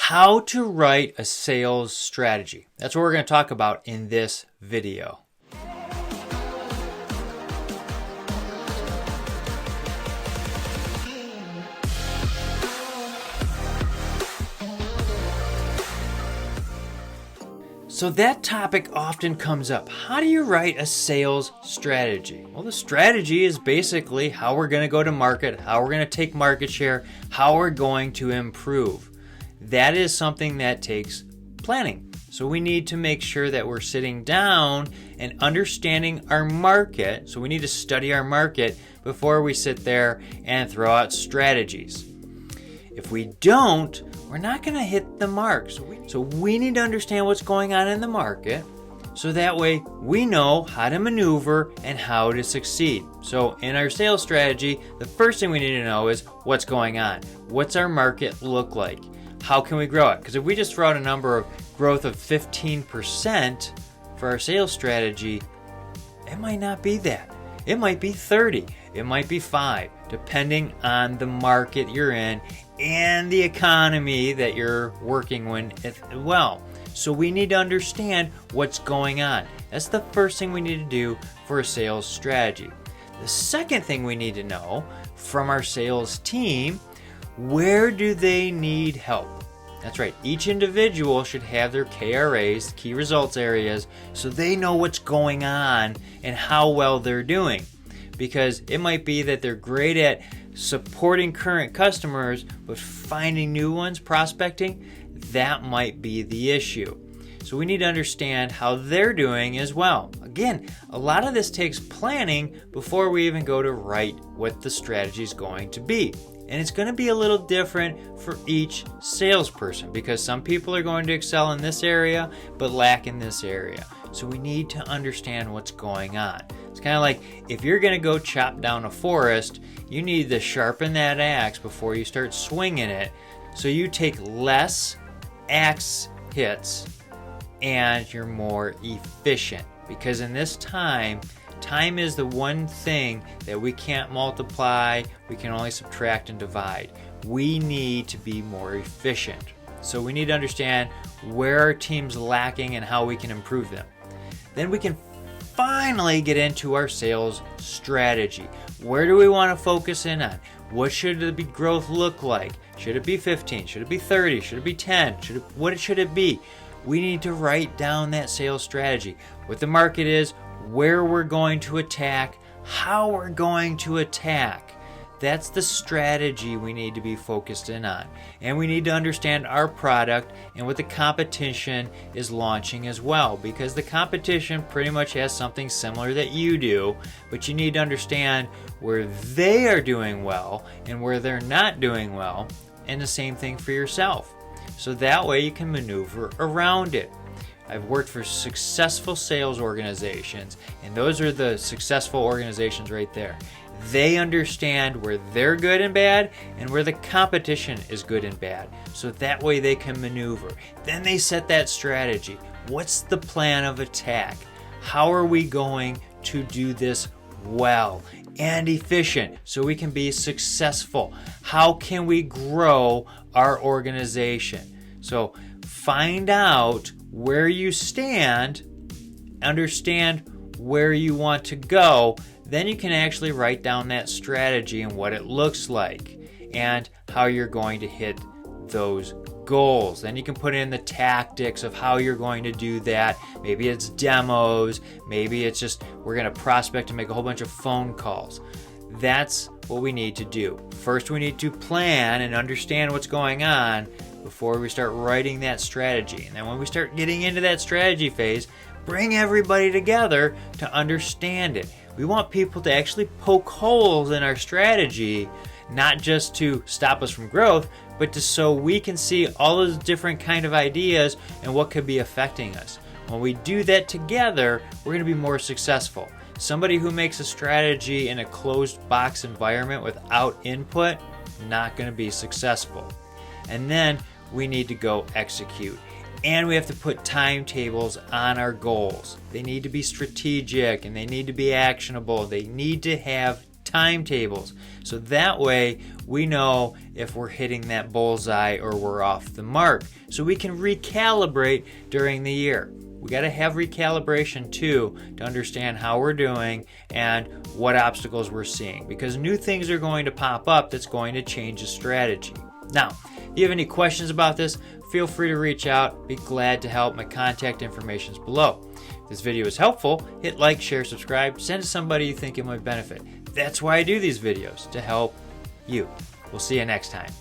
how to write a sales strategy. That's what we're going to talk about in this video. So that topic often comes up. How do you write a sales strategy? Well, the strategy is basically how we're going to go to market, how we're going to take market share, how we're going to improve. That is something that takes planning. So we need to make sure that we're sitting down and understanding our market. So we need to study our market before we sit there and throw out strategies. If we don't, we're not going to hit the mark. So we need to understand what's going on in the market so that way we know how to maneuver and how to succeed. So in our sales strategy, the first thing we need to know is what's going on. What's our market look like? How can we grow it? Because if we just throw out a number of growth of 15% for our sales strategy, it might not be that. It might be 30. It might be 5, depending on the market you're in and the economy that you're working with as well. So we need to understand what's going on. That's the first thing we need to do for a sales strategy. The second thing we need to know from our sales team, where do they need help? That's right, each individual should have their KRAs, key results areas, so they know what's going on and how well they're doing. Because it might be that they're great at supporting current customers, but finding new ones, prospecting, that might be the issue. So we need to understand how they're doing as well. Again, a lot of this takes planning before we even go to write what the strategy is going to be. And it's going to be a little different for each salesperson because some people are going to excel in this area but lack in this area. So we need to understand what's going on. It's kind of like if you're going to go chop down a forest, you need to sharpen that axe before you start swinging it. So you take less axe hits and you're more efficient. Because in this time is the one thing that we can't multiply, we can only subtract and divide. We need to be more efficient. So we need to understand where our team's lacking and how we can improve them. Then we can finally get into our sales strategy. Where do we want to focus in on? What should the growth look like? Should it be 15? Should it be 30? Should it be 10? What should it be? We need to write down that sales strategy. What the market is, where we're going to attack, how we're going to attack. That's the strategy we need to be focused in on. And we need to understand our product and what the competition is launching as well, because the competition pretty much has something similar that you do, but you need to understand where they are doing well and where they're not doing well, and the same thing for yourself. So that way you can maneuver around it. I've worked for successful sales organizations, and those are the successful organizations right there. They understand where they're good and bad and where the competition is good and bad. So that way they can maneuver. Then they set that strategy. What's the plan of attack? How are we going to do this well and efficient so we can be successful? How can we grow our organization? So find out where you stand, understand where you want to go, then you can actually write down that strategy and what it looks like and how you're going to hit those goals. Then you can put in the tactics of how you're going to do that. Maybe it's demos, maybe it's just we're going to prospect and make a whole bunch of phone calls. That's what we need to do. First, we need to plan and understand what's going on before we start writing that strategy. And then when we start getting into that strategy phase, bring everybody together to understand it. We want people to actually poke holes in our strategy, not just to stop us from growth, but so we can see all those different kind of ideas and what could be affecting us. When we do that together, we're going to be more successful. Somebody who makes a strategy in a closed box environment without input, not going to be successful. And then we need to go execute. And we have to put timetables on our goals. They need to be strategic and they need to be actionable. They need to have timetables. So that way we know if we're hitting that bullseye or we're off the mark. So we can recalibrate during the year. We got to have recalibration too to understand how we're doing and what obstacles we're seeing, because new things are going to pop up that's going to change the strategy. Now, if you have any questions about this, feel free to reach out. Be glad to help. My contact information is below. If this video is helpful, hit like, share, subscribe, send it to somebody you think it might benefit. That's why I do these videos, to help you. We'll see you next time.